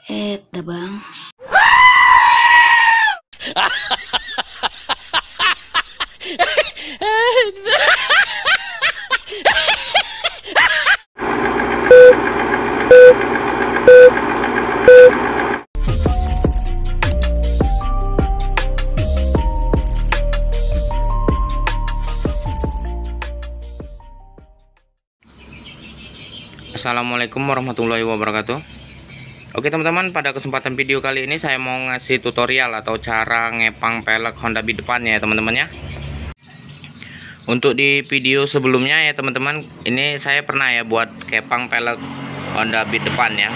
Dah bang. Assalamualaikum warahmatullahi wabarakatuh. Oke teman-teman, pada kesempatan video kali ini saya mau ngasih tutorial atau cara ngepang pelek Honda Beat depan ya teman-teman ya. Untuk di video sebelumnya ya teman-teman, ini saya pernah ya buat kepang pelek Honda Beat depan ya,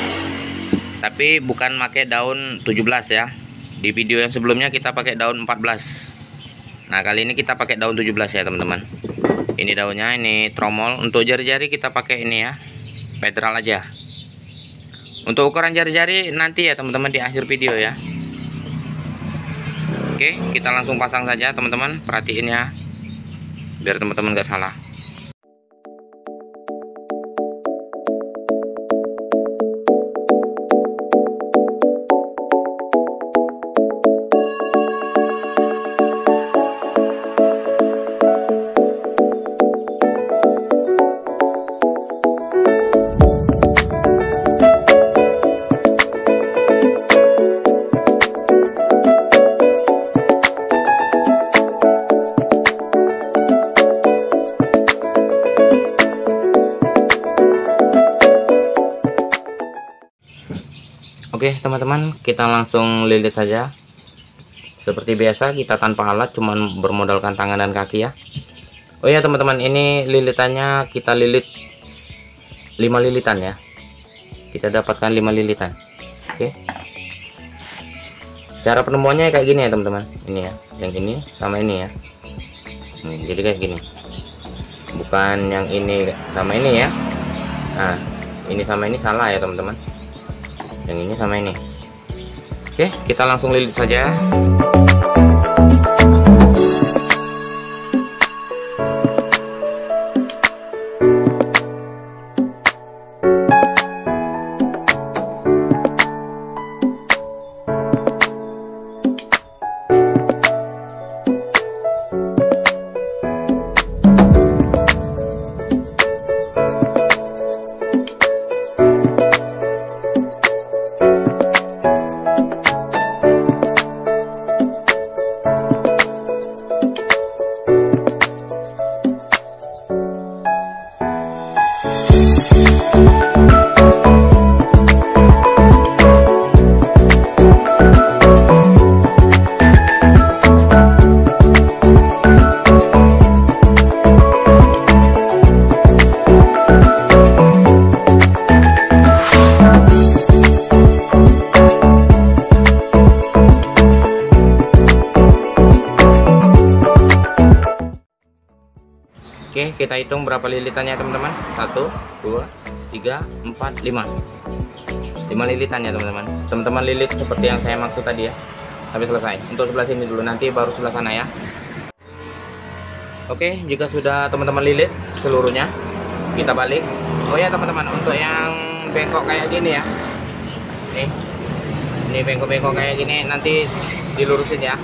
tapi bukan pakai daun 17 ya. Di video yang sebelumnya kita pakai daun 14. Nah kali ini kita pakai daun 17 ya teman-teman. Ini daunnya, ini tromol. Untuk jari-jari kita pakai ini ya, federal aja. Untuk ukuran jari-jari nanti ya teman-teman di akhir video ya. Oke, kita langsung pasang saja teman-teman. Perhatiin ya, biar teman-teman nggak salah. Oke teman-teman, kita langsung lilit saja. Seperti biasa kita tanpa alat, cuman bermodalkan tangan dan kaki ya. Oh ya teman-teman, ini lilitannya kita lilit 5 lilitan ya. Kita dapatkan 5 lilitan. Oke. Cara penemuannya kayak gini ya teman-teman. Ini ya, yang ini sama ini ya. Jadi kayak gini. Bukan yang ini sama ini ya. Nah, ini sama ini salah ya teman-teman. Yang ini sama ini. Oke, kita langsung lilit saja. Oke, kita hitung berapa lilitannya teman-teman. 1, 2, 3, 4, 5. 5 lilitan ya teman-teman. Teman-teman lilit seperti yang saya maksud tadi ya, sampai selesai. Untuk sebelah sini dulu, nanti baru sebelah sana ya. Oke, jika sudah teman-teman lilit seluruhnya, kita balik. Oh ya teman-teman, untuk yang bengkok kayak gini ya, ini bengkok-bengkok kayak gini nanti dilurusin ya.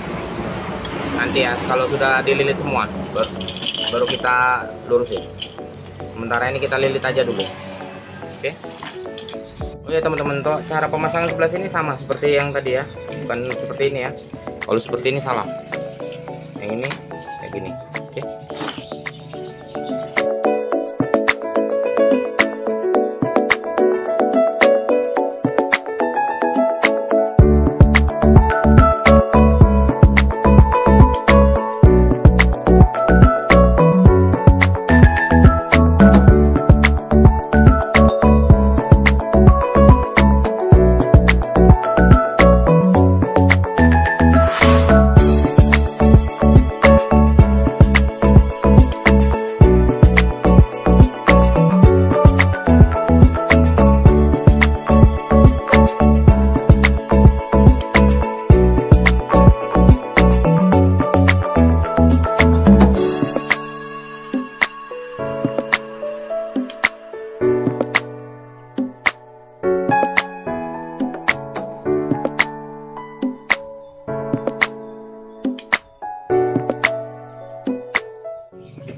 Nanti ya, kalau sudah dililit semua baru kita lurusin. Sementara ini kita lilit aja dulu. Oke. Oh ya teman-teman, untuk cara pemasangan sebelah sini sama seperti yang tadi ya, bukan seperti ini ya. Kalau seperti ini salah. Yang ini kayak gini. Oke.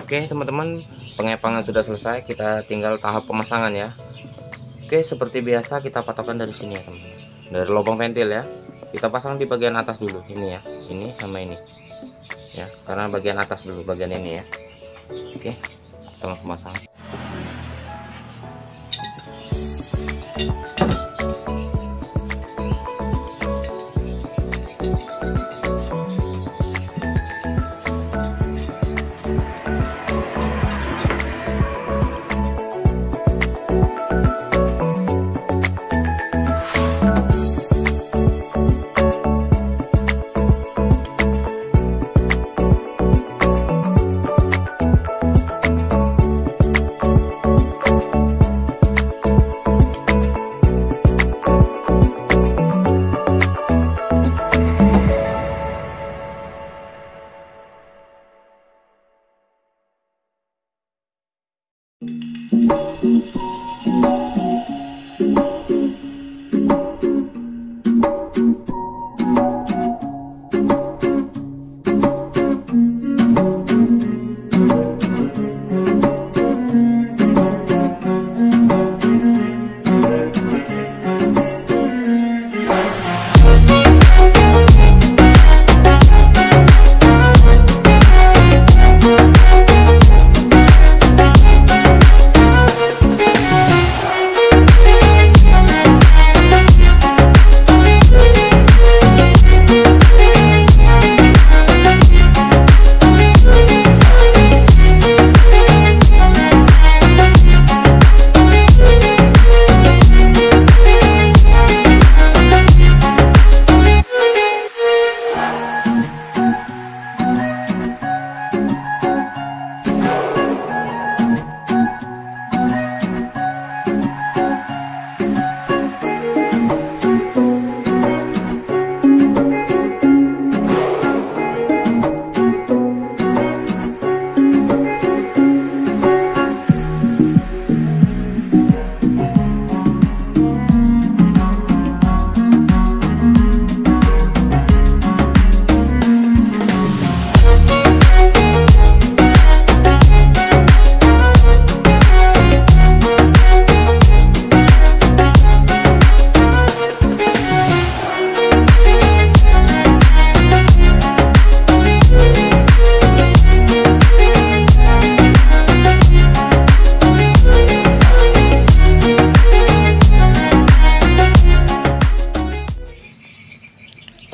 Oke teman-teman, pengepangan sudah selesai, kita tinggal tahap pemasangan ya. Oke, seperti biasa kita patokan dari sini ya teman-teman, dari lubang ventil ya. Kita pasang di bagian atas dulu, ini ya, ini sama ini ya, karena bagian atas dulu, bagian ini ya. Oke, kita langsung pasang.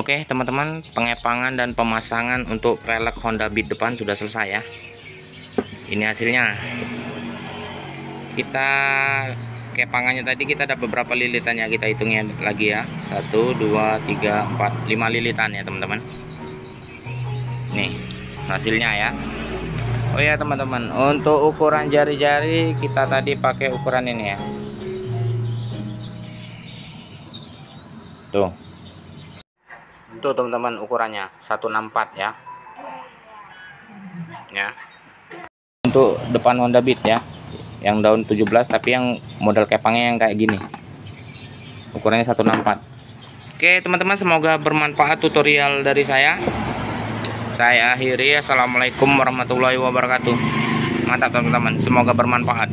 Oke teman-teman, pengepangan dan pemasangan untuk pelek Honda Beat depan sudah selesai ya. Ini hasilnya. Kita kepangannya tadi kita ada beberapa lilitan ya, kita hitungnya lagi ya. 1, 2, 3, 4, 5 lilitan ya teman-teman. Nih hasilnya ya. Oh ya teman-teman, untuk ukuran jari-jari kita tadi pakai ukuran ini ya. Tuh teman-teman, ukurannya 164 ya. Ya. Untuk depan Honda Beat ya, yang daun 17 tapi yang model kepangnya yang kayak gini. Ukurannya 164. Oke teman-teman, semoga bermanfaat tutorial dari saya. Saya akhiri. Assalamualaikum warahmatullahi wabarakatuh. Mantap teman-teman, semoga bermanfaat.